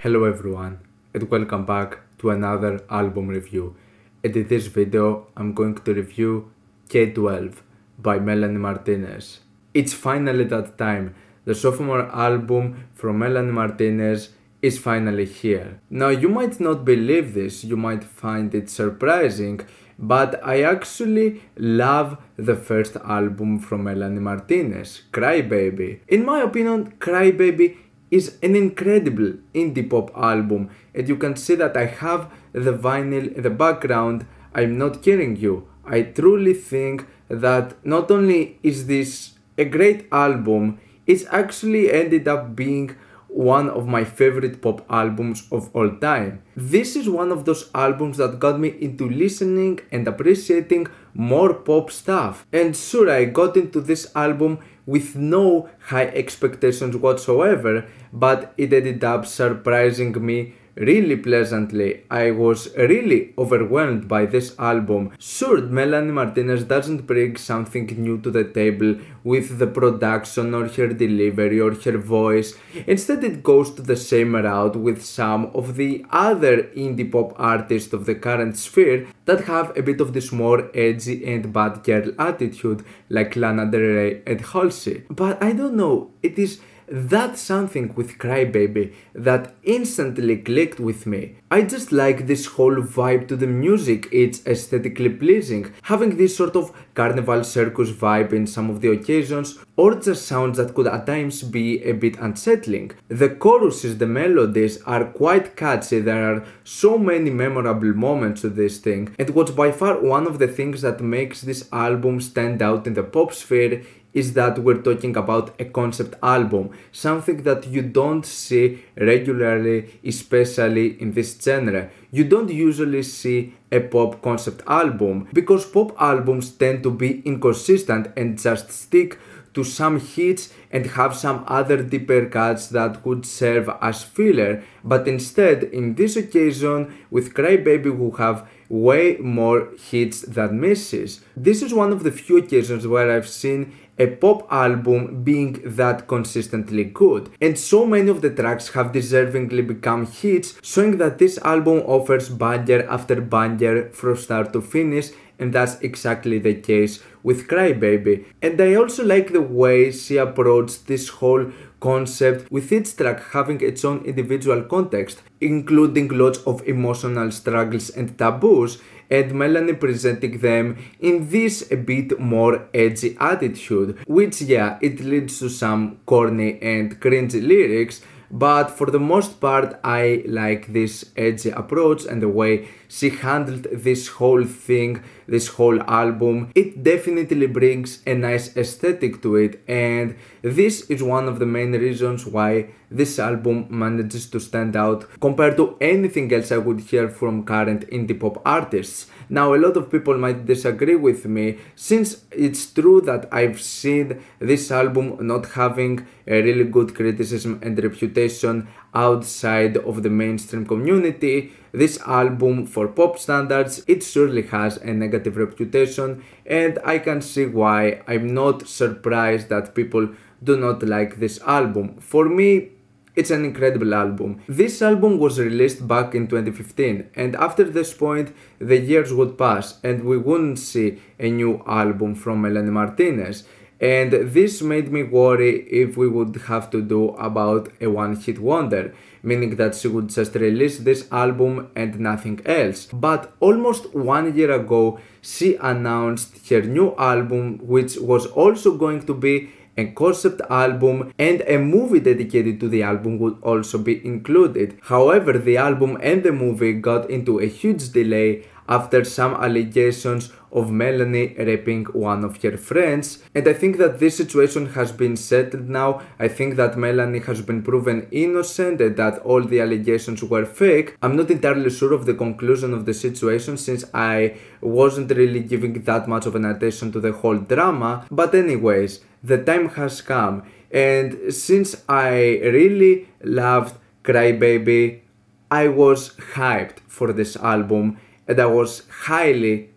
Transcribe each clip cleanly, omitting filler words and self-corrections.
Hello everyone and welcome back to another album review. And in this video I'm going to review K-12 by Melanie Martinez. It's finally that time. The sophomore album from Melanie Martinez is finally here. Now you might not believe this, you might find it surprising, but I actually love the first album from Melanie Martinez, Crybaby. In my opinion, Crybaby is an incredible indie pop album, and you can see that I have the vinyl in the background. I'm not kidding you. I truly think that not only is this a great album, it's actually ended up being one of my favorite pop albums of all time. This is one of those albums that got me into listening and appreciating more pop stuff. And sure, I got into this album with no high expectations whatsoever, but it ended up surprising me really pleasantly. I was really overwhelmed by this album. Sure, Melanie Martinez doesn't bring something new to the table with the production or her delivery or her voice. Instead, it goes to the same route with some of the other indie pop artists of the current sphere that have a bit of this more edgy and bad girl attitude, like Lana Del Rey and Halsey. But I don't know, it is that something with Crybaby that instantly clicked with me. I just like this whole vibe to the music. It's aesthetically pleasing, having this sort of carnival circus vibe in some of the occasions, or just sounds that could at times be a bit unsettling. The choruses, the melodies are quite catchy. There are so many memorable moments to this thing, and what's by far one of the things that makes this album stand out in the pop sphere is that we're talking about a concept album, something that you don't see regularly, especially in this genre. You don't usually see a pop concept album because pop albums tend to be inconsistent and just stick to some hits and have some other deeper cuts that could serve as filler, but instead, in this occasion, with Crybaby we have way more hits than misses. This is one of the few occasions where I've seen a pop album being that consistently good, and so many of the tracks have deservingly become hits, showing that this album offers banger after banger from start to finish, and that's exactly the case with Crybaby. And I also like the way she approached this whole concept, with each track having its own individual context, including lots of emotional struggles and taboos, and Melanie presenting them in this a bit more edgy attitude, which it leads to some corny and cringy lyrics, but for the most part I like this edgy approach and the way she handled this whole thing, this whole album. It definitely brings a nice aesthetic to it, and this is one of the main reasons why this album manages to stand out compared to anything else I would hear from current indie pop artists. Now, a lot of people might disagree with me, since it's true that I've seen this album not having a really good criticism and reputation outside of the mainstream community. This album, for pop standards, it surely has a negative reputation, and I can see why. I'm not surprised that people do not like this album. For me, it's an incredible album. This album was released back in 2015, and after this point, the years would pass and we wouldn't see a new album from Melanie Martinez. And this made me worry if we would have to do about a one-hit wonder, meaning that she would just release this album and nothing else. But almost 1 year ago, she announced her new album, which was also going to be a concept album, and a movie dedicated to the album would also be included. However, the album and the movie got into a huge delay after some allegations of Melanie raping one of her friends, and I think that this situation has been settled now. I think that Melanie has been proven innocent and that all the allegations were fake. I'm not entirely sure of the conclusion of the situation, since I wasn't really giving that much of an attention to the whole drama, but anyways, the time has come, and since I really loved Crybaby, I was hyped for this album and I was highly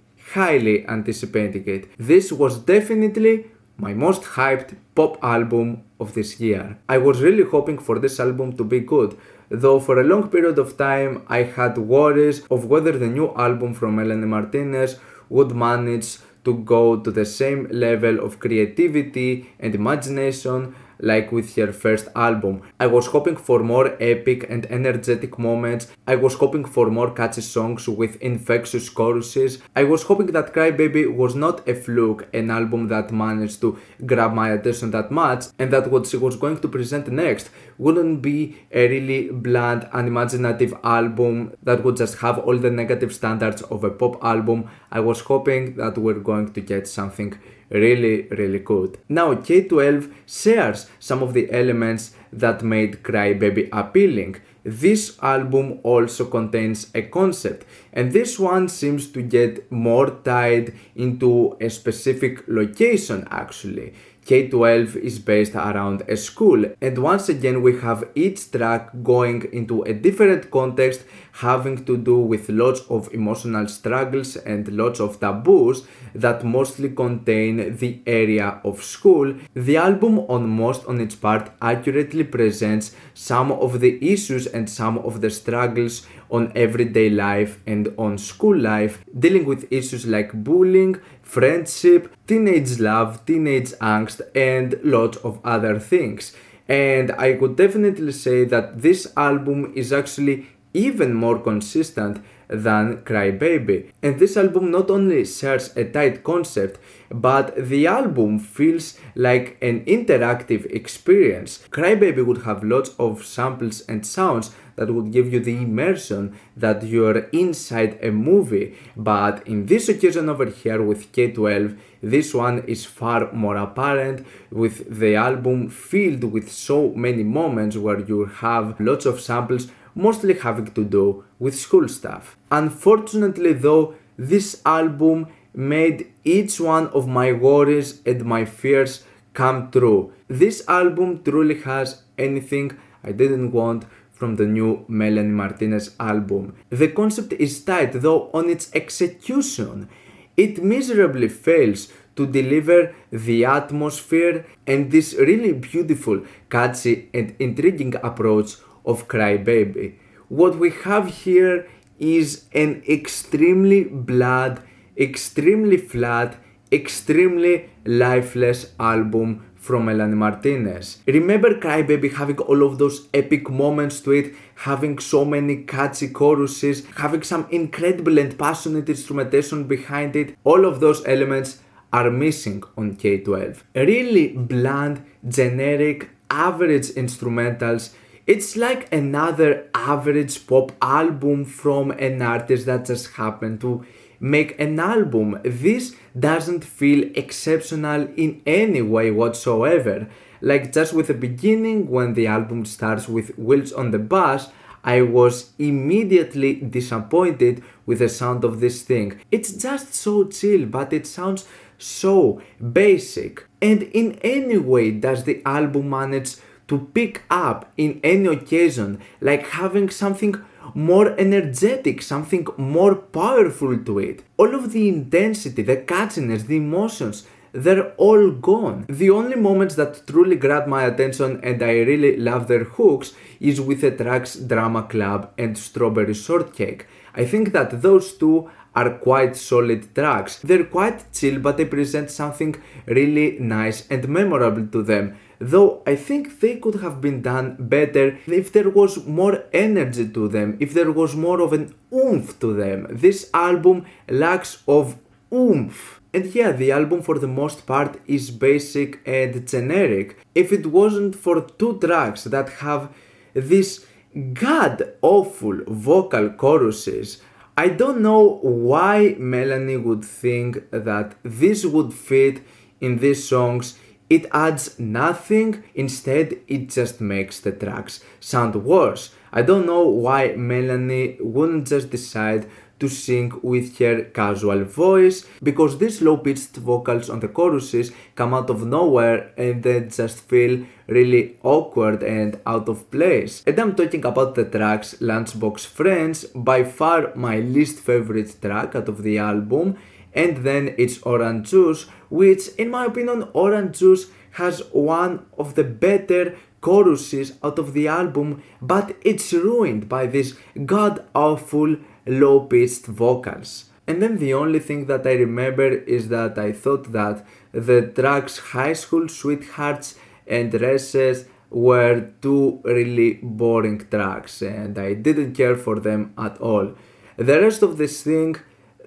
anticipating it. This was definitely my most hyped pop album of this year. I was really hoping for this album to be good, though for a long period of time I had worries of whether the new album from Melanie Martinez would manage to go to the same level of creativity and imagination like with her first album. I was hoping for more epic and energetic moments. I was hoping for more catchy songs with infectious choruses. I was hoping that Crybaby was not a fluke, an album that managed to grab my attention that much, and that what she was going to present next wouldn't be a really bland, unimaginative album that would just have all the negative standards of a pop album. I was hoping that we're going to get something really good. Now K-12 shares some of the elements that made Crybaby appealing. This album also contains a concept, and this one seems to get more tied into a specific location actually. K-12 is based around a school, and once again we have each track going into a different context, having to do with lots of emotional struggles and lots of taboos that mostly contain the area of school. The album on its part accurately presents some of the issues and some of the struggles on everyday life and on school life, dealing with issues like bullying, friendship, teenage love, teenage angst, and lots of other things. And I could definitely say that this album is actually even more consistent than Crybaby. And this album not only shares a tight concept, but the album feels like an interactive experience. Crybaby would have lots of samples and sounds that would give you the immersion that you're inside a movie, but in this occasion over here with K-12, this one is far more apparent, with the album filled with so many moments where you have lots of samples mostly having to do with school stuff. Unfortunately though, this album made each one of my worries and my fears come true. This album truly has anything I didn't want from the new Melanie Martinez album. The concept is tight, though on its execution, it miserably fails to deliver the atmosphere and this really beautiful, catchy and intriguing approach of Crybaby. What we have here is an extremely bland, extremely flat, extremely lifeless album from Melanie Martinez. Remember Crybaby having all of those epic moments to it, having so many catchy choruses, having some incredible and passionate instrumentation behind it. All of those elements are missing on K-12. Really bland, generic, average instrumentals. It's like another average pop album from an artist that just happened to make an album. This doesn't feel exceptional in any way whatsoever. Like just with the beginning, when the album starts with Wheels on the Bus, I was immediately disappointed with the sound of this thing. It's just so chill, but it sounds so basic. And in any way does the album manage to pick up in any occasion, like having something more energetic, something more powerful to it. All of the intensity, the catchiness, the emotions, they're all gone. The only moments that truly grab my attention and I really love their hooks is with the tracks Drama Club and Strawberry Shortcake. I think that those two are quite solid tracks. They're quite chill, but they present something really nice and memorable to them. Though I think they could have been done better if there was more energy to them, if there was more of an oomph to them. This album lacks of oomph. And yeah, the album for the most part is basic and generic. If it wasn't for two tracks that have these god-awful vocal choruses, I don't know why Melanie would think that this would fit in these songs. It adds nothing, instead it just makes the tracks sound worse. I don't know why Melanie wouldn't just decide to sing with her casual voice, because these low-pitched vocals on the choruses come out of nowhere and they just feel really awkward and out of place. And I'm talking about the tracks Lunchbox Friends, by far my least favorite track out of the album, and then it's Orange Juice, which in my opinion Orange Juice has one of the better choruses out of the album, but it's ruined by these god awful low pitched vocals. And then the only thing that I remember is that I thought that the tracks High School Sweethearts and Dresses were two really boring tracks and I didn't care for them at all. The rest of this thing,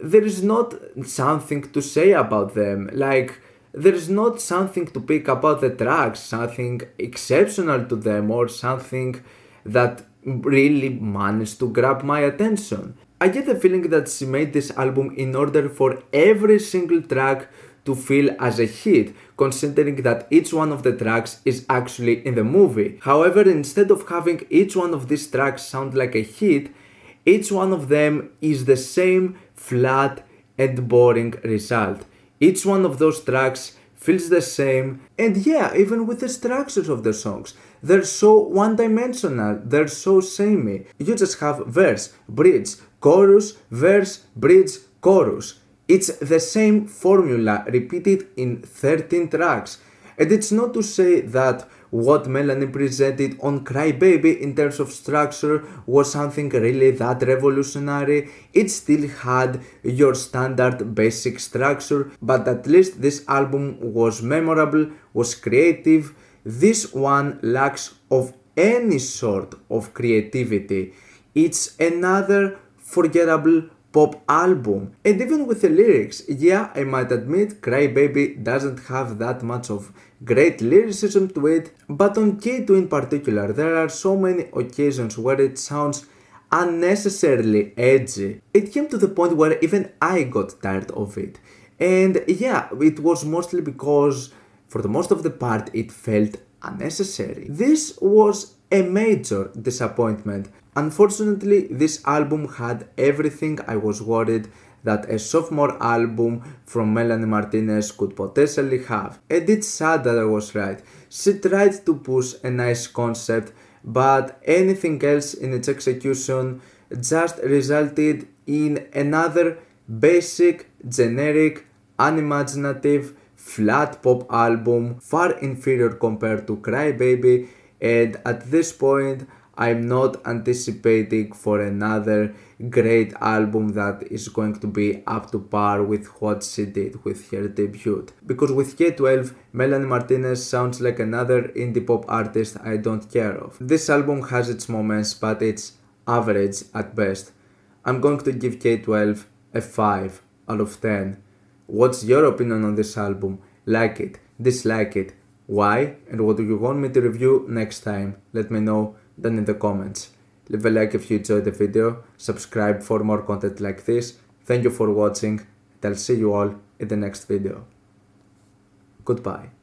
there is not something to say about them. Like, there is not something to pick about the tracks, something exceptional to them or something that really managed to grab my attention. I get the feeling that she made this album in order for every single track to feel as a hit, considering that each one of the tracks is actually in the movie. However, instead of having each one of these tracks sound like a hit, each one of them is the same flat and boring result. Each one of those tracks feels the same, and yeah, even with the structures of the songs, they're so one-dimensional, they're so samey. You just have verse, bridge, chorus, verse, bridge, chorus. It's the same formula repeated in 13 tracks. And it's not to say that what Melanie presented on Crybaby in terms of structure was something really that revolutionary. It still had your standard basic structure, but at least this album was memorable, was creative. This one lacks of any sort of creativity. It's another forgettable pop album. And even with the lyrics, yeah, I might admit Crybaby doesn't have that much of great lyricism to it, but on K2 in particular, there are so many occasions where it sounds unnecessarily edgy. It came to the point where even I got tired of it. And yeah, it was mostly because for the most of the part it felt unnecessary. This was a major disappointment. Unfortunately, this album had everything I was worried that a sophomore album from Melanie Martinez could potentially have. And it's sad that I was right. She tried to push a nice concept, but anything else in its execution just resulted in another basic, generic, unimaginative, flat pop album, far inferior compared to Crybaby, and at this point I'm not anticipating for another great album that is going to be up to par with what she did with her debut. Because with K-12, Melanie Martinez sounds like another indie pop artist I don't care of. This album has its moments, but it's average at best. I'm going to give K-12 a 5 out of 10. What's your opinion on this album? Like it, dislike it, why, and what do you want me to review next time? Let me know down in the comments. Leave a like if you enjoyed the video, subscribe for more content like this. Thank you for watching, and I'll see you all in the next video. Goodbye.